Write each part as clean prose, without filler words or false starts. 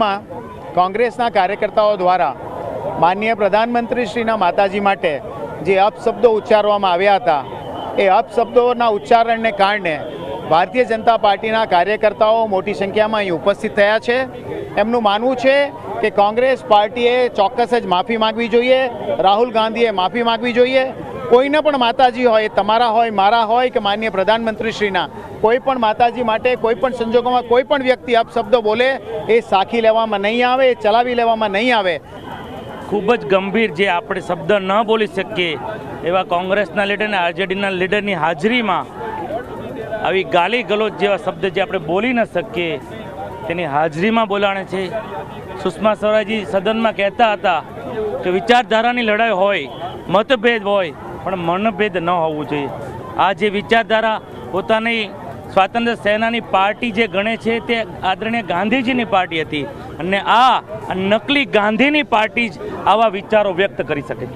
સુરતમાં કોંગ્રેસના કાર્યકર્તાઓ દ્વારા માનનીય પ્રધાનમંત્રીશ્રીના માતાજી માટે જે અપશબ્દો ઉચ્ચારવામાં આવ્યા હતા એ અપશબ્દોના ઉચ્ચારણને કારણે ભારતીય જનતા પાર્ટીના કાર્યકર્તાઓ મોટી સંખ્યામાં અહીં ઉપસ્થિત થયા છે। એમનું માનવું છે કે કોંગ્રેસ પાર્ટીએ ચોક્કસ જ માફી માગવી જોઈએ, રાહુલ ગાંધીએ માફી માગવી જોઈએ। કોઈને પણ માતાજી હોય, તમારા હોય, મારા હોય કે માનનીય પ્રધાનમંત્રીશ્રીના, કોઈ પણ માતાજી માટે કોઈ પણ સંજોગોમાં કોઈ પણ વ્યક્તિ અપશબ્દો બોલે એ સાખી લેવામાં નહીં આવે, એ ચલાવી લેવામાં નહીં આવે। ખૂબ જ ગંભીર જે આપણે શબ્દ ન બોલી શકીએ એવા કોંગ્રેસના લીડર અને આરજેડીના લીડરની હાજરીમાં આવી ગાલી ગલોચ જેવા શબ્દ જે આપણે બોલી ન શકીએ તેની હાજરીમાં બોલાણે છે। સુષ્મા સ્વરાજી સદનમાં કહેતા હતા કે વિચારધારાની લડાઈ હોય, મતભેદ હોય, પણ મનભેદ ન હોવું જોઈએ। આ જે વિચારધારા પોતાની સ્વાતંત્ર્ય સેનાની પાર્ટી જે ગણે છે તે આદરણીય ગાંધીજીની પાર્ટી હતી અને આ નકલી ગાંધીની પાર્ટી જ આવા વિચારો વ્યક્ત કરી શકે છે।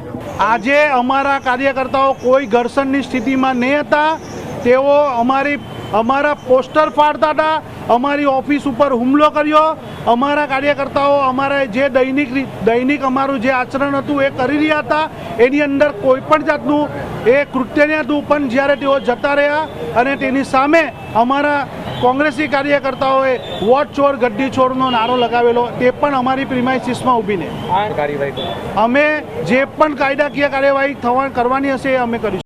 આજે અમારા કાર્યકર્તાઓ કોઈ ઘર્ષણની સ્થિતિમાં નહીં હતા। તેઓ અમારા પોસ્ટર ફાડતા હતા, અમારી ઓફિસ ઉપર હુમલો કર્યો। અમારા કાર્યકર્તાઓ અમારા જે દૈનિક અમારું જે આચરણ હતું એ કરી રહ્યા હતા, એની અંદર કોઈ પણ જાતનું એ કૃત્ય નહીં હતું। પણ જ્યારે તેઓ જતા રહ્યા અને તેની સામે અમારા કોંગ્રેસી કાર્યકર્તાઓએ વોટ ચોર ગड्डी ચોરનો નારો લગાવેલો, તે પણ અમારી પ્રિમાઇસીસમાં ઊભીને અમે જે પણ કાયદાકીય કાર્યવાહી કરવાની હશે એ અમે કરીશું।